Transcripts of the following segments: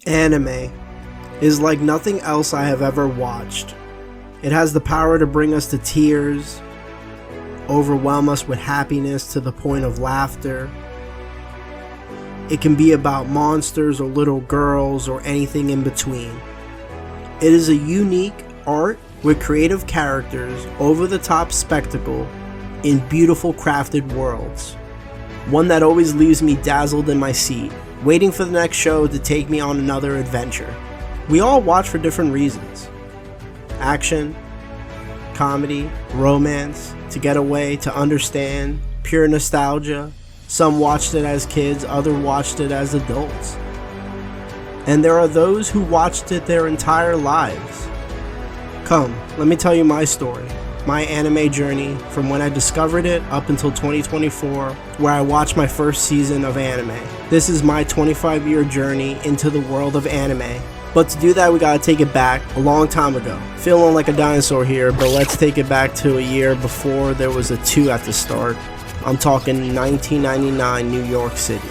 Anime is like nothing else I have ever watched. It has the power to bring us to tears, overwhelm us with happiness to the point of laughter. It can be about monsters or little girls or anything in between. It is a unique art with creative characters, over-the-top spectacle, in beautiful crafted worlds. One that always leaves me dazzled in my seat, waiting for the next show to take me on another adventure. We all watch for different reasons. Action, comedy, romance, to get away, to understand, pure nostalgia. Some watched it as kids, others watched it as adults. And there are those who watched it their entire lives. Come, let me tell you my story. My anime journey from when I discovered it up until 2024, where I watched my first season of anime. This is my 25-year journey into the world of anime. But to do that, we gotta take it back a long time ago. Feeling like a dinosaur here, but let's take it back to a year before there was a 2 at the start. I'm talking 1999 New York City.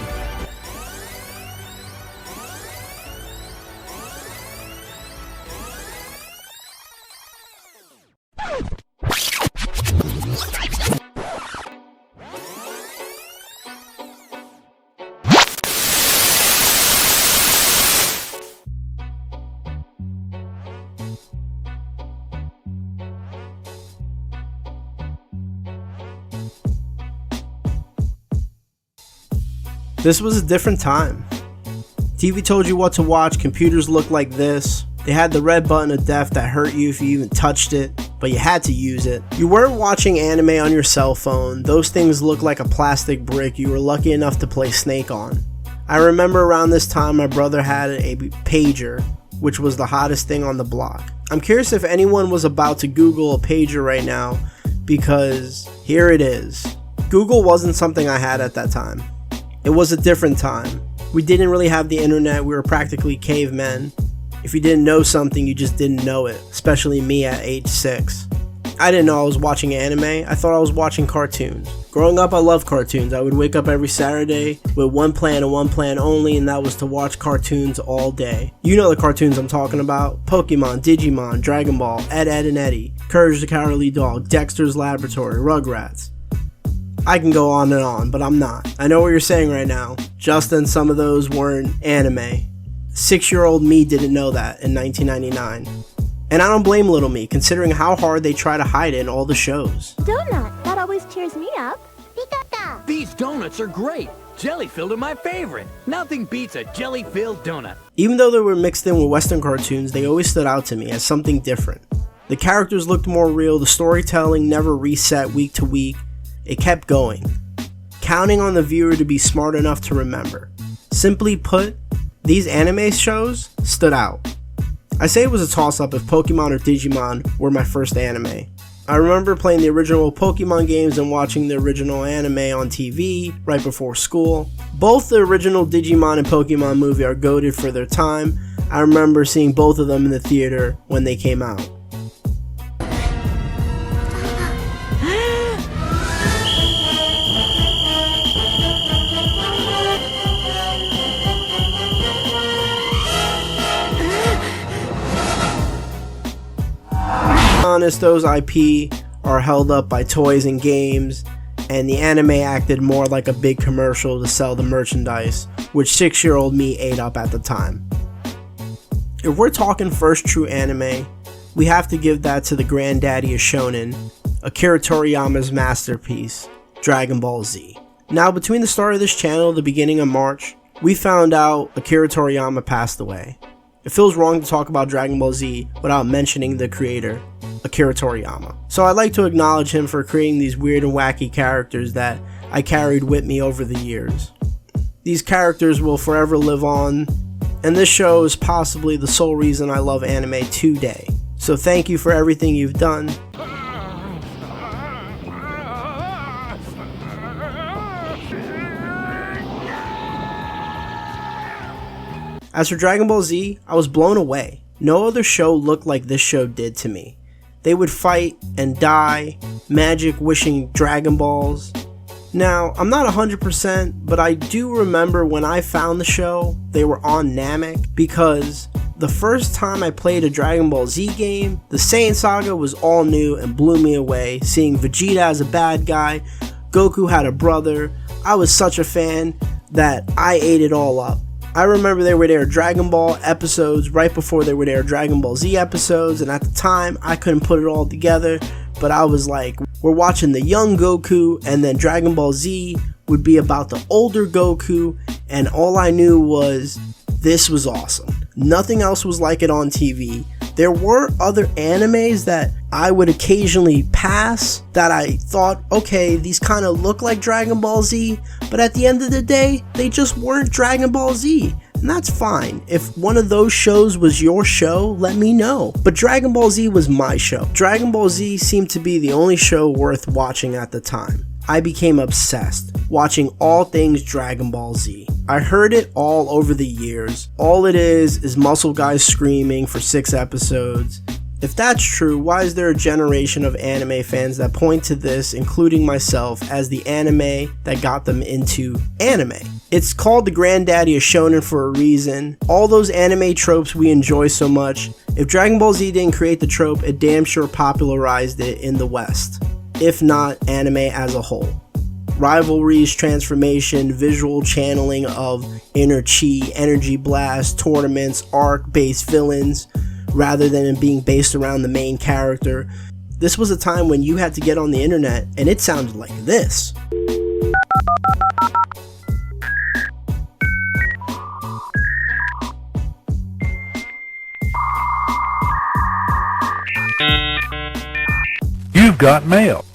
This was a different time. TV told you what to watch, computers looked like this. They had the red button of death that hurt you if you even touched it, but you had to use it. You weren't watching anime on your cell phone. Those things looked like a plastic brick you were lucky enough to play Snake on. I remember around this time my brother had a pager, which was the hottest thing on the block. I'm curious if anyone was about to Google a pager right now, because here it is. Google wasn't something I had at that time. It was a different time. We didn't really have the internet, we were practically cavemen. If you didn't know something, you just didn't know it, especially me at age 6. I didn't know I was watching anime, I thought I was watching cartoons. Growing up, I loved cartoons. I would wake up every Saturday with one plan and one plan only, and that was to watch cartoons all day. You know the cartoons I'm talking about: Pokemon, Digimon, Dragon Ball, Ed, Edd and Eddy, Courage the Cowardly Dog, Dexter's Laboratory, Rugrats. I can go on, but I'm not. I know what you're saying right now. Justin, some of those weren't anime. 6-year-old me didn't know that in 1999. And I don't blame little me, considering how hard they try to hide it in all the shows. Donut, that always cheers me up. Pika-ka. These donuts are great. Jelly-filled are my favorite. Nothing beats a jelly-filled donut. Even though they were mixed in with Western cartoons, they always stood out to me as something different. The characters looked more real, the storytelling never reset week to week. It kept going, counting on the viewer to be smart enough to remember. Simply put, these anime shows stood out. I say it was a toss-up if Pokemon or Digimon were my first anime. I remember playing the original Pokemon games and watching the original anime on TV right before school. Both the original Digimon and Pokemon movie are goated for their time. I remember seeing both of them in the theater when they came out. Honest, those IP are held up by toys and games, and the anime acted more like a big commercial to sell the merchandise, which 6-year-old me ate up at the time. If we're talking first true anime, we have to give that to the granddaddy of Shonin, Akira Toriyama's masterpiece, Dragon Ball Z. Now, between the start of this channel and the beginning of March, we found out Akira Toriyama passed away. It feels wrong to talk about Dragon Ball Z without mentioning the creator, Akira Toriyama. So I'd like to acknowledge him for creating these weird and wacky characters that I carried with me over the years. These characters will forever live on, and this show is possibly the sole reason I love anime today. So thank you for everything you've done. As for Dragon Ball Z, I was blown away. No other show looked like this show did to me. They would fight and die, magic wishing Dragon Balls. Now, I'm not 100%, but I do remember when I found the show, they were on Namek, because the first time I played a Dragon Ball Z game, the Saiyan Saga was all new and blew me away. Seeing Vegeta as a bad guy, Goku had a brother, I was such a fan that I ate it all up. I remember they would air Dragon Ball episodes right before they would air Dragon Ball Z episodes, and at the time, I couldn't put it all together, but I was like, we're watching the young Goku, and then Dragon Ball Z would be about the older Goku, and all I knew was, this was awesome. Nothing else was like it on TV. There were other animes that I would occasionally pass that I thought, okay, these kind of look like Dragon Ball Z, but at the end of the day, they just weren't Dragon Ball Z. And that's fine. If one of those shows was your show, let me know. But Dragon Ball Z was my show. Dragon Ball Z seemed to be the only show worth watching at the time. I became obsessed, watching all things Dragon Ball Z. I heard it all over the years. All it is muscle guys screaming for 6 episodes. If that's true, why is there a generation of anime fans that point to this, including myself, as the anime that got them into anime? It's called the granddaddy of Shonin for a reason. All those anime tropes we enjoy so much. If Dragon Ball Z didn't create the trope, it damn sure popularized it in the West, if not anime as a whole. Rivalries, transformation, visual channeling of inner chi, energy blast, tournaments, arc-based villains, rather than it being based around the main character. This was a time when you had to get on the internet and it sounded like this. You've got mail.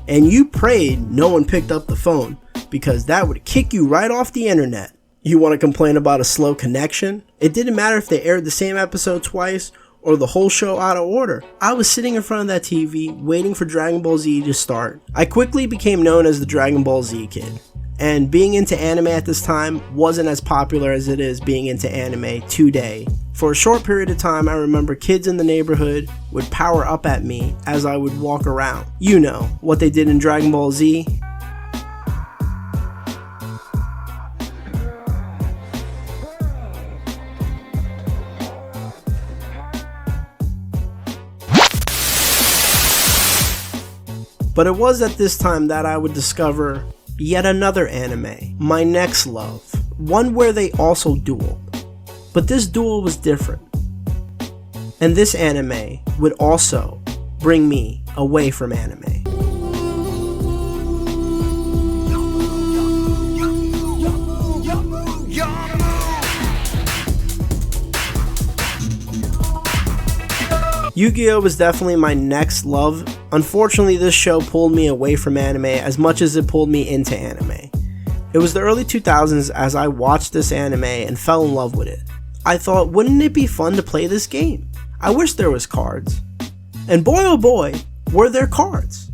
And you prayed no one picked up the phone, because that would kick you right off the internet. You want to complain about a slow connection? It didn't matter if they aired the same episode twice or the whole show out of order. I was sitting in front of that TV waiting for Dragon Ball Z to start. I quickly became known as the Dragon Ball Z kid. And being into anime at this time wasn't as popular as it is being into anime today. For a short period of time, I remember kids in the neighborhood would power up at me as I would walk around. You know, what they did in Dragon Ball Z. But it was at this time that I would discover yet another anime, my next love, one where they also dueled. But this duel was different. And this anime would also bring me away from anime. Yu-Gi-Oh! Was definitely my next love. Unfortunately, this show pulled me away from anime as much as it pulled me into anime. It was the early 2000s as I watched this anime and fell in love with it. I thought, wouldn't it be fun to play this game? I wish there was cards. And boy oh boy, were there cards.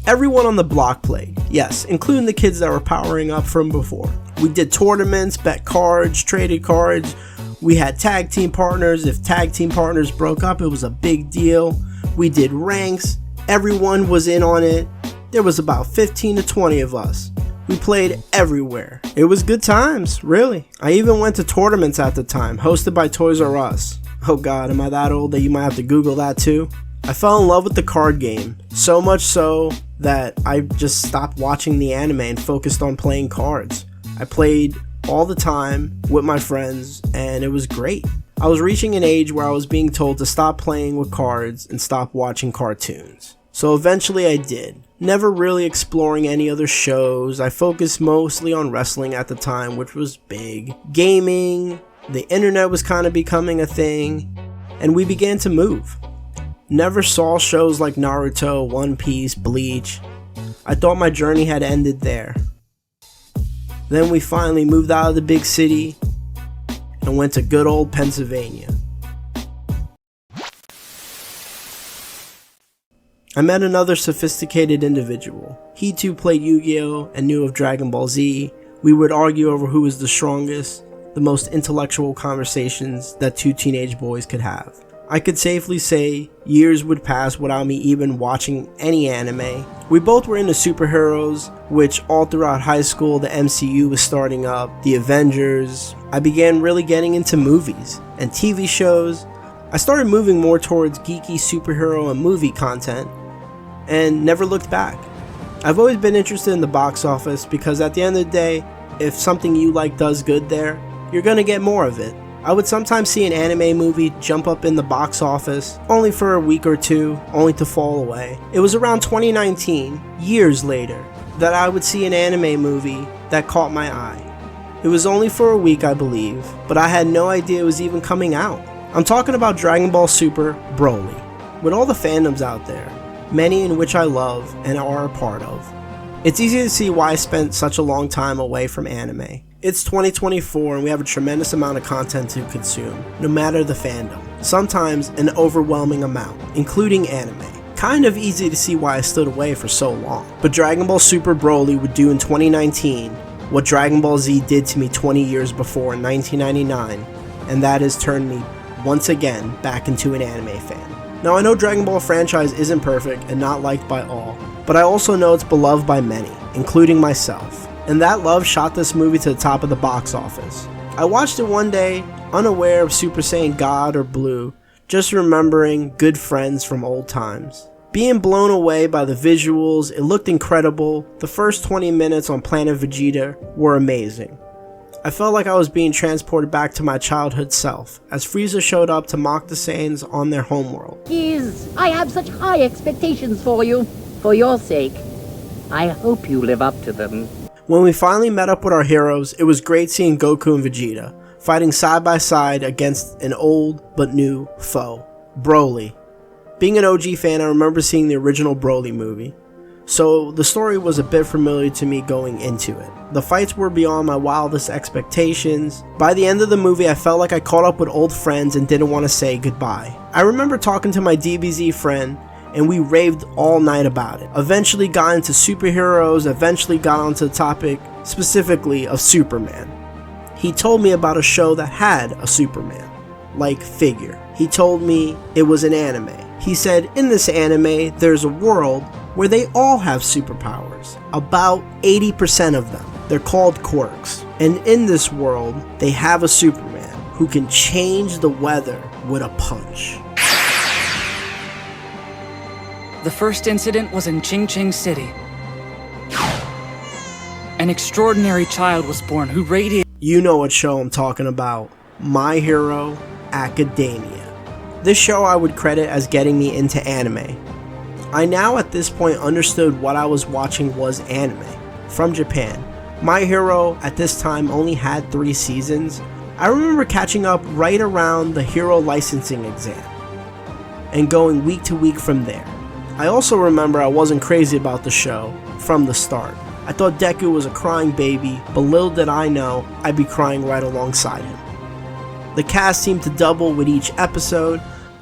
Everyone on the block played, yes, including the kids that were powering up from before. We did tournaments, bet cards, traded cards. We had tag team partners. If tag team partners broke up, it was a big deal. We did ranks. Everyone was in on it. There was about 15 to 20 of us. We played everywhere. It was good times, really. I even went to tournaments at the time, hosted by Toys R Us. Oh god, am I that old that you might have to Google that too? I fell in love with the card game, so much so that I just stopped watching the anime and focused on playing cards. I played all the time with my friends, and it was great. I was reaching an age where I was being told to stop playing with cards and stop watching cartoons. So eventually I did. Never really exploring any other shows. I focused mostly on wrestling at the time, which was big. Gaming, the internet was kind of becoming a thing, and we began to move. Never saw shows like Naruto, One Piece, Bleach. I thought my journey had ended there. Then we finally moved out of the big city and went to good old Pennsylvania. I met another sophisticated individual. He too played Yu-Gi-Oh! And knew of Dragon Ball Z. We would argue over who was the strongest, the most intellectual conversations that two teenage boys could have. I could safely say years would pass without me even watching any anime. We both were into superheroes, which all throughout high school the MCU was starting up, the Avengers. I began really getting into movies and TV shows. I started moving more towards geeky superhero and movie content, and never looked back. I've always been interested in the box office because at the end of the day, if something you like does good there, you're gonna get more of it. I would sometimes see an anime movie jump up in the box office, only for a week or two, only to fall away. It was around 2019, years later, that I would see an anime movie that caught my eye. It was only for a week, I believe, but I had no idea it was even coming out. I'm talking about Dragon Ball Super Broly. With all the fandoms out there, many in which I love and are a part of, it's easy to see why I spent such a long time away from anime. It's 2024 and we have a tremendous amount of content to consume, no matter the fandom. Sometimes an overwhelming amount, including anime. Kind of easy to see why I stood away for so long. But Dragon Ball Super Broly would do in 2019 what Dragon Ball Z did to me 20 years before in 1999, and that is turn me once again back into an anime fan. Now I know Dragon Ball franchise isn't perfect and not liked by all, but I also know it's beloved by many, including myself. And that love shot this movie to the top of the box office. I watched it one day, unaware of Super Saiyan God or Blue, just remembering good friends from old times. Being blown away by the visuals, it looked incredible. The first 20 minutes on Planet Vegeta were amazing. I felt like I was being transported back to my childhood self, as Frieza showed up to mock the Saiyans on their homeworld. Please, I have such high expectations for you. For your sake, I hope you live up to them. When we finally met up with our heroes, it was great seeing Goku and Vegeta fighting side by side against an old but new foe, Broly. Being an OG fan, I remember seeing the original Broly movie, so the story was a bit familiar to me going into it. The fights were beyond my wildest expectations. By the end of the movie, I felt like I caught up with old friends and didn't want to say goodbye. I remember talking to my DBZ friend, and we raved all night about it. Eventually got into superheroes, eventually got onto the topic specifically of Superman. He told me about a show that had a Superman-like figure. He told me it was an anime. He said in this anime there's a world where they all have superpowers, about 80% of them. They're called quirks. And in this world they have a Superman who can change the weather with a punch. The first incident was in Ching City. An extraordinary child was born who radiated. You know what show I'm talking about. My Hero Academia. This show I would credit as getting me into anime. I now at this point understood what I was watching was anime from Japan. My Hero at this time only had 3 seasons. I remember catching up right around the hero licensing exam and going week to week from there. I also remember I wasn't crazy about the show from the start. I thought Deku was a crying baby, but little did I know I'd be crying right alongside him. The cast seemed to double with each episode.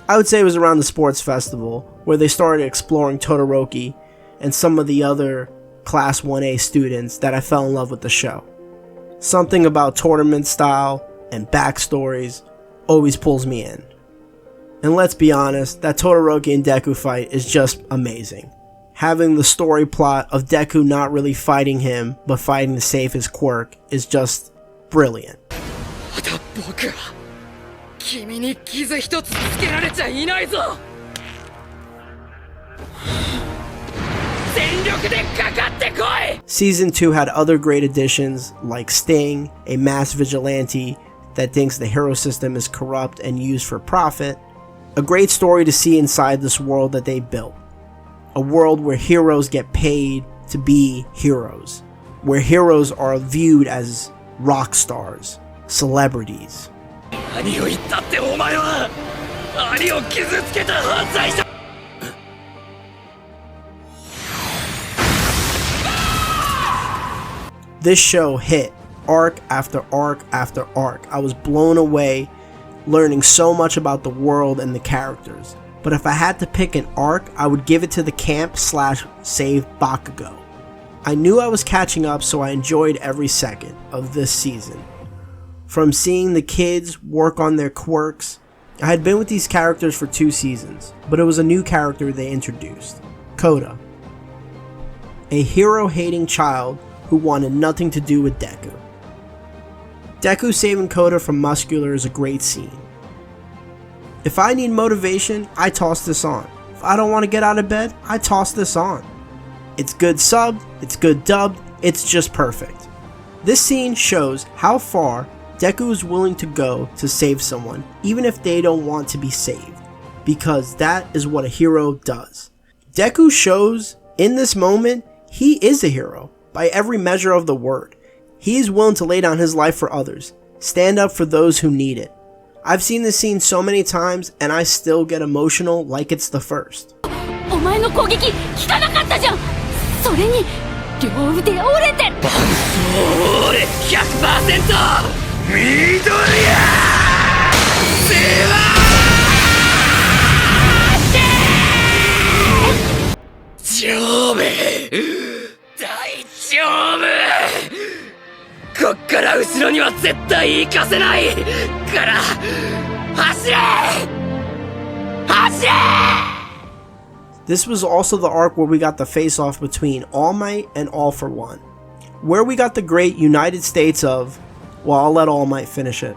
I would say it was around the sports festival where they started exploring Todoroki and some of the other Class 1A students that I fell in love with the show. Something about tournament style and backstories always pulls me in. And let's be honest, that Todoroki and Deku fight is just amazing. Having the story plot of Deku not really fighting him, but fighting to save his quirk is just brilliant. Season 2 had other great additions like Sting, a mass vigilante that thinks the hero system is corrupt and used for profit. A great story to see inside this world that they built. A world where heroes get paid to be heroes. Where heroes are viewed as rock stars, celebrities. This show hit arc after arc after arc. I was blown away, learning so much about the world and the characters. But if I had to pick an arc, I would give it to the camp/save Bakugo. I knew I was catching up, so I enjoyed every second of this season. From seeing the kids work on their quirks, I had been with these characters for 2 seasons, but it was a new character they introduced, Kota. A hero-hating child who wanted nothing to do with Deku. Deku saving Kota from Muscular is a great scene. If I need motivation, I toss this on. If I don't want to get out of bed, I toss this on. It's good subbed, it's good dubbed, it's just perfect. This scene shows how far Deku is willing to go to save someone, even if they don't want to be saved, because that is what a hero does. Deku shows in this moment he is a hero by every measure of the word. He is willing to lay down his life for others, stand up for those who need it. I've seen this scene so many times and I still get emotional like it's the first. お前の攻撃効かなかったじゃん。それに両腕折れてる。俺 100% 緑やせわ丈夫大丈夫こっから後ろには絶対行かせないから走れ走れ This was also the arc where we got the face-off between All Might and All for One, where we got the great United States of, well, I'll let All Might finish it.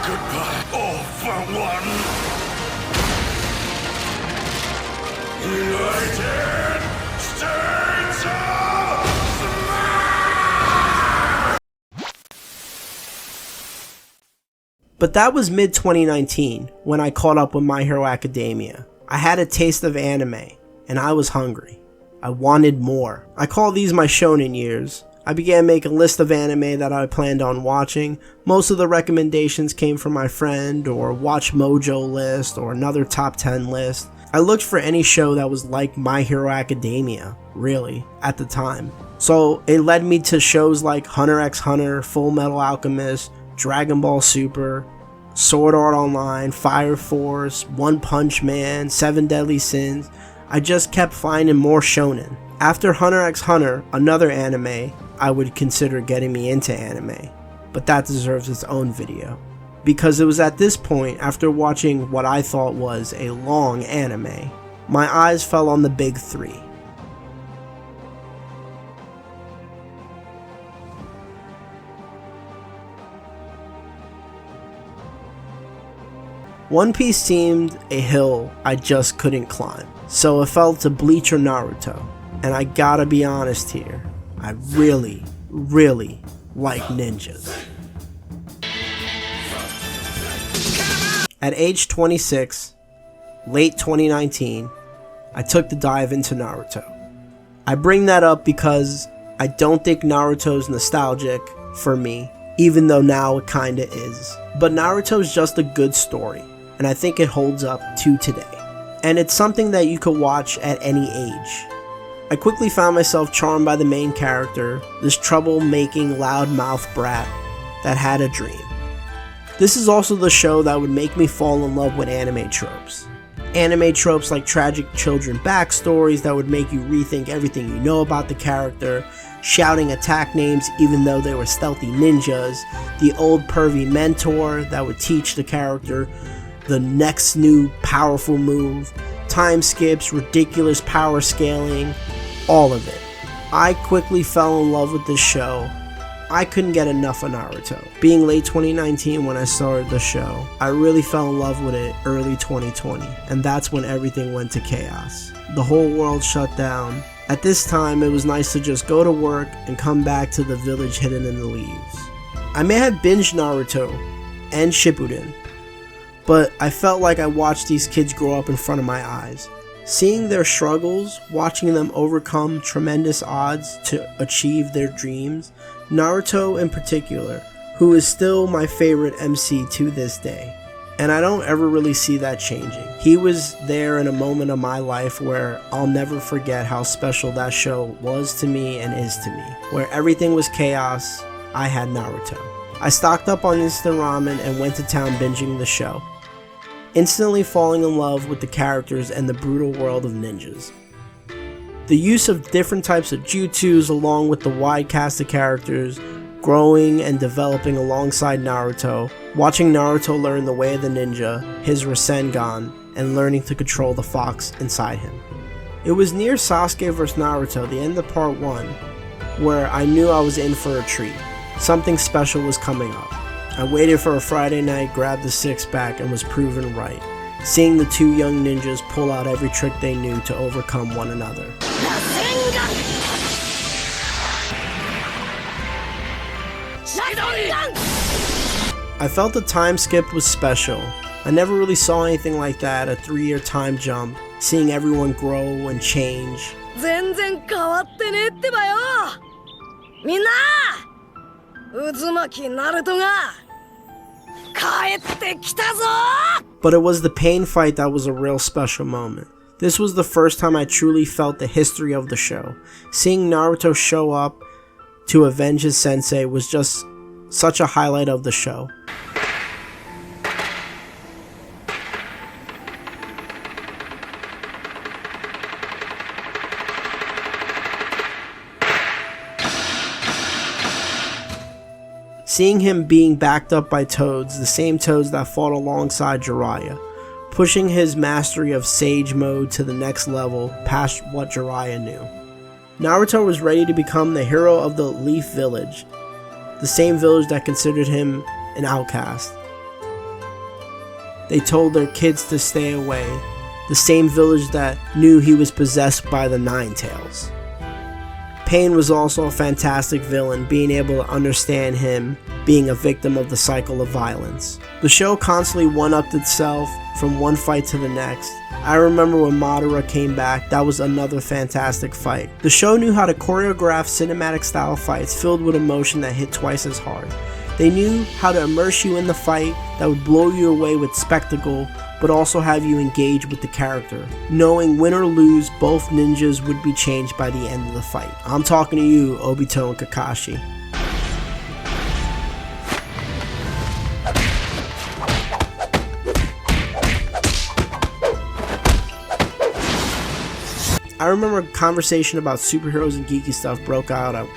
Goodbye, All for One. United States of But that was mid-2019 when I caught up with My Hero Academia. I had a taste of anime, and I was hungry. I wanted more. I call these my shonen years. I began making a list of anime that I planned on watching. Most of the recommendations came from my friend, or Watch Mojo list, or another top 10 list. I looked for any show that was like My Hero Academia, really, at the time. So it led me to shows like Hunter x Hunter, Full Metal Alchemist, Dragon Ball Super, Sword Art Online, Fire Force, One Punch Man, 7 Deadly Sins. I just kept finding more shonen. After Hunter x Hunter, another anime, I would consider getting me into anime, but that deserves its own video. Because it was at this point, after watching what I thought was a long anime, my eyes fell on the big 3. One Piece seemed a hill I just couldn't climb, so it fell to Bleach or Naruto. And I gotta be honest here, I really like ninjas. At age 26, late 2019, I took the dive into Naruto. I bring that up because I don't think Naruto's nostalgic for me, even though now it kinda is. But Naruto's just a good story, and I think it holds up to today. And it's something that you could watch at any age. I quickly found myself charmed by the main character, this trouble-making loudmouth brat that had a dream. This is also the show that would make me fall in love with anime tropes. Anime tropes like tragic children backstories that would make you rethink everything you know about the character, shouting attack names even though they were stealthy ninjas, the old pervy mentor that would teach the character the next new powerful move, time skips, ridiculous power scaling, all of it. I quickly fell in love with this show. I couldn't get enough of Naruto. Being late 2019 when I started the show, I really fell in love with it early 2020, and that's when everything went to chaos. The whole world shut down. At this time, it was nice to just go to work and come back to the village hidden in the leaves. I may have binged Naruto and Shippuden, but I felt like I watched these kids grow up in front of my eyes. Seeing their struggles, watching them overcome tremendous odds to achieve their dreams, Naruto in particular, who is still my favorite MC to this day. And I don't ever really see that changing. He was there in a moment of my life where I'll never forget how special that show was to me and is to me. Where everything was chaos, I had Naruto. I stocked up on instant ramen and went to town binging the show, instantly falling in love with the characters and the brutal world of ninjas. The use of different types of jutsus along with the wide cast of characters growing and developing alongside Naruto, watching Naruto learn the way of the ninja, his Rasengan, and learning to control the fox inside him. It was near Sasuke vs Naruto, the end of part 1, where I knew I was in for a treat. Something special was coming up. I waited for a Friday night, grabbed the 6-pack, and was proven right, seeing the two young ninjas pull out every trick they knew to overcome one another. I felt the time skip was special. I never really saw anything like that, a 3-year time jump, seeing everyone grow and change. 全然変わってねえってばよ。みんな、渦巻きナルトが帰ってきたぞ。 But it was the pain fight that was a real special moment. This was the first time I truly felt the history of the show. Seeing Naruto show up to avenge his sensei was just such a highlight of the show. Seeing him being backed up by Toads, the same Toads that fought alongside Jiraiya, pushing his mastery of Sage Mode to the next level past what Jiraiya knew. Naruto was ready to become the hero of the Leaf Village, the same village that considered him an outcast. They told their kids to stay away, the same village that knew he was possessed by the Nine Tails. Pain was also a fantastic villain, being able to understand him being a victim of the cycle of violence. The show constantly one-upped itself from one fight to the next. I remember when Madara came back, that was another fantastic fight. The show knew how to choreograph cinematic style fights filled with emotion that hit twice as hard. They knew how to immerse you in the fight that would blow you away with spectacle, but also have you engage with the character, knowing win or lose, both ninjas would be changed by the end of the fight. I'm talking to you, Obito and Kakashi. I remember a conversation about superheroes and geeky stuff broke out at work,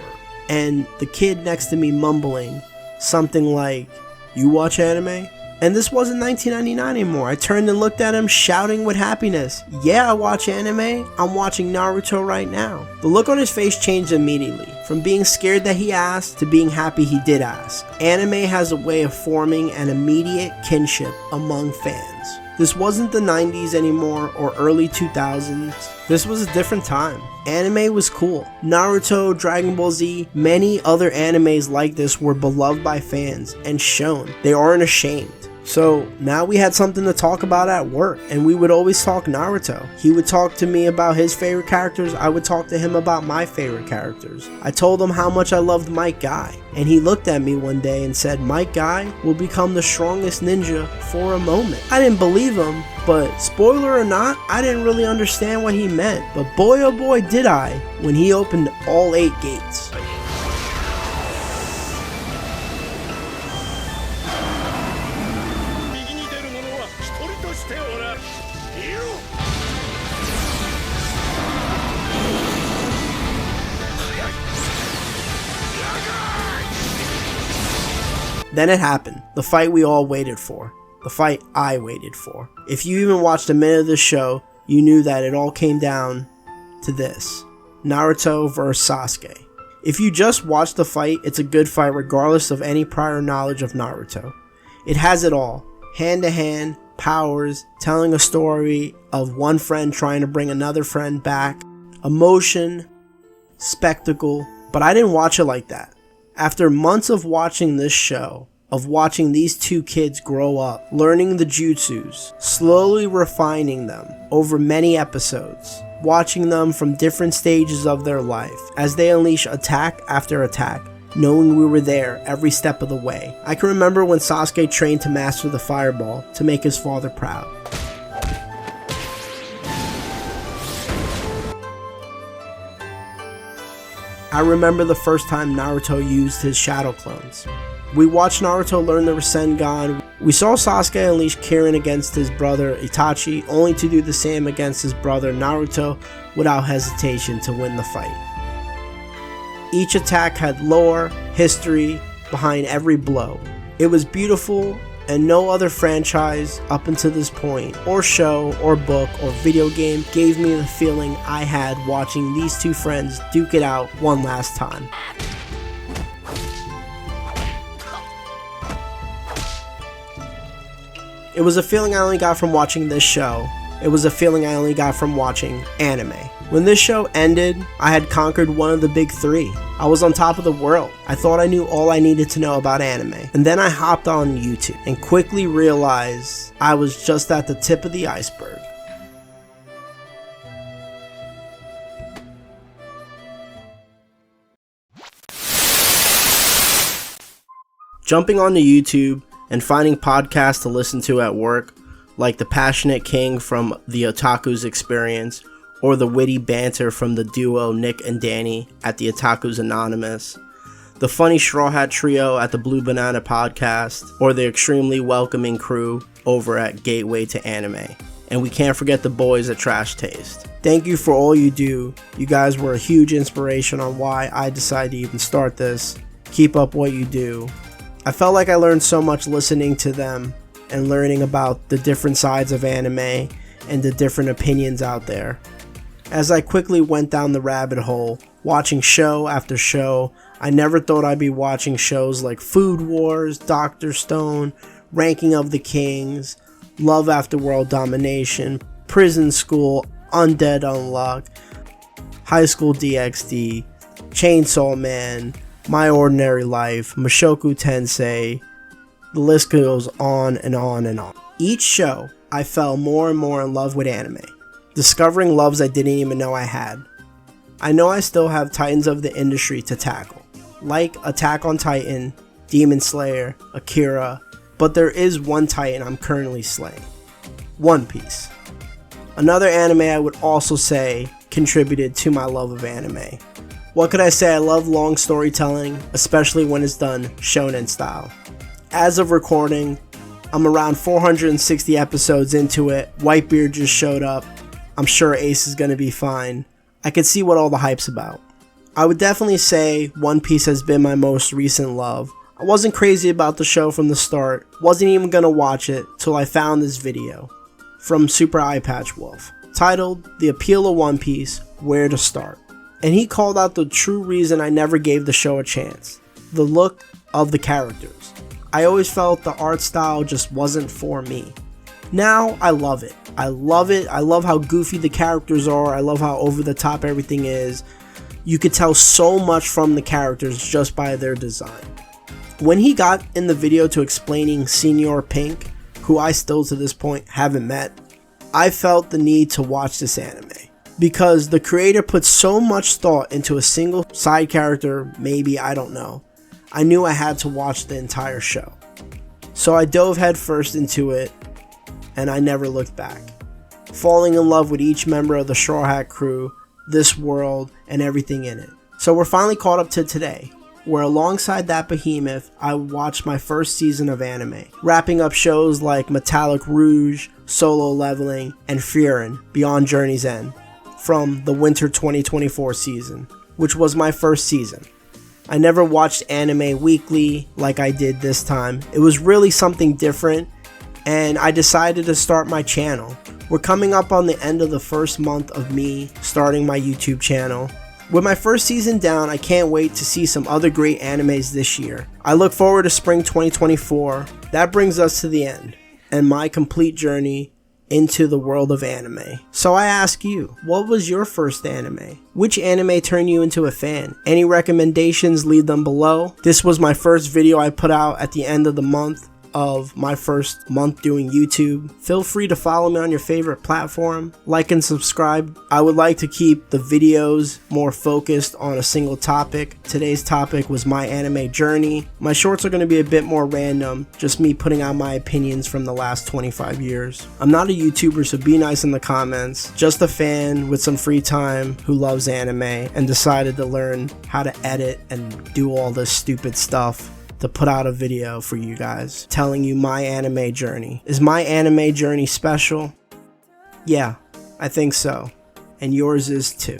and the kid next to me mumbling something like, "You watch anime?" And this wasn't 1999 anymore. I turned and looked at him, shouting with happiness, "Yeah, I watch anime. I'm watching Naruto right now." The look on his face changed immediately, from being scared that he asked to being happy he did ask. Anime has a way of forming an immediate kinship among fans. This wasn't the 90s anymore or early 2000s. This was a different time. Anime was cool. Naruto, Dragon Ball Z, many other animes like this were beloved by fans and shown. They aren't ashamed. So now we had something to talk about at work, and we would always talk Naruto. He would talk to me about his favorite characters, I would talk to him about my favorite characters. I told him how much I loved Might Guy, and he looked at me one day and said, "Might Guy will become the strongest ninja for a moment." I didn't believe him, but spoiler or not, I didn't really understand what he meant. But boy oh boy did I, when he opened all 8 gates. Then it happened, the fight we all waited for, the fight I waited for. If you even watched a minute of this show, you knew that it all came down to this: Naruto vs Sasuke. If you just watched the fight, it's a good fight regardless of any prior knowledge of Naruto. It has it all: hand to hand, powers, telling a story of one friend trying to bring another friend back, emotion, spectacle. But I didn't watch it like that. After months of watching this show, of watching these two kids grow up, learning the jutsus, slowly refining them over many episodes, watching them from different stages of their life as they unleash attack after attack, knowing we were there every step of the way. I can remember when Sasuke trained to master the fireball to make his father proud. I remember the first time Naruto used his shadow clones. We watched Naruto learn the Rasengan We saw Sasuke unleash Kirin against his brother Itachi, only to do the same against his brother Naruto without hesitation to win the fight. Each attack had lore, history behind every blow. It was beautiful, and no other franchise up until this point, or show, or book, or video game gave me the feeling I had watching these two friends duke it out one last time. It was a feeling I only got from watching this show. It was a feeling I only got from watching anime. When this show ended, I had conquered one of the big three. I was on top of the world. I thought I knew all I needed to know about anime. And then I hopped on YouTube and quickly realized I was just at the tip of the iceberg. Jumping onto YouTube and finding podcasts to listen to at work, like The Passionate King from The Otaku's Experience, or the witty banter from the duo Nick and Danny at the Otaku's Anonymous, the funny Straw Hat Trio at the Blue Banana Podcast, or the extremely welcoming crew over at Gateway to Anime. And we can't forget the boys at Trash Taste. Thank you for all you do. You guys were a huge inspiration on why I decided to even start this. Keep up what you do. I felt like I learned so much listening to them and learning about the different sides of anime and the different opinions out there. As I quickly went down the rabbit hole, watching show after show, I never thought I'd be watching shows like Food Wars, Dr. Stone, Ranking of the Kings, Love After World Domination, Prison School, Undead Unluck, High School DxD, Chainsaw Man, My Ordinary Life, Mushoku Tensei. The list goes on and on and on. Each show, I fell more and more in love with anime, discovering loves I didn't even know I had. I know I still have titans of the industry to tackle, like Attack on Titan, Demon Slayer, Akira, but there is one titan I'm currently slaying: One Piece. Another anime I would also say contributed to my love of anime. What could I say? I love long storytelling, especially when it's done shonen style. As of recording, I'm around 460 episodes into it. Whitebeard just showed up. I'm sure Ace is going to be fine. I could see what all the hype's about. I would definitely say One Piece has been my most recent love. I wasn't crazy about the show from the start. Wasn't even going to watch it till I found this video from Super Eye Patch Wolf titled The Appeal of One Piece, Where to Start. And he called out the true reason I never gave the show a chance: the look of the characters. I always felt the art style just wasn't for me. Now I love it. I love it. I love how goofy the characters are. I love how over the top everything is. You could tell so much from the characters just by their design. When he got in the video to explaining Senior Pink, who I still to this point haven't met, I felt the need to watch this anime. Because the creator put so much thought into a single side character, maybe, I don't know. I knew I had to watch the entire show. So I dove headfirst into it, and I never looked back, falling in love with each member of the Straw Hat crew, this world, and everything in it. So we're finally caught up to today, where alongside that behemoth, I watched my first season of anime, wrapping up shows like Metallic Rouge, Solo Leveling, and Frieren Beyond Journey's End from the winter 2024 season, which was my first season. I never watched anime weekly like I did this time. It was really something different, and I decided to start my channel. We're coming up on the end of the first month of me starting my YouTube channel. With my first season down, I can't wait to see some other great animes this year. I look forward to spring 2024. That brings us to the end, and my complete journey into the world of anime. So I ask you, what was your first anime? Which anime turned you into a fan? Any recommendations, leave them below. This was my first video I put out at the end of the month of my first month doing YouTube. Feel free to follow me on your favorite platform, like and subscribe. I would like to keep the videos more focused on a single topic. Today's topic was my anime journey. My shorts are going to be a bit more random, just me putting out my opinions from the last 25 years. I'm not a YouTuber, so be nice in the comments. Just a fan with some free time who loves anime and decided to learn how to edit and do all this stupid stuff to put out a video for you guys telling you my anime journey. Is my anime journey special? Yeah, I think so. And yours is too.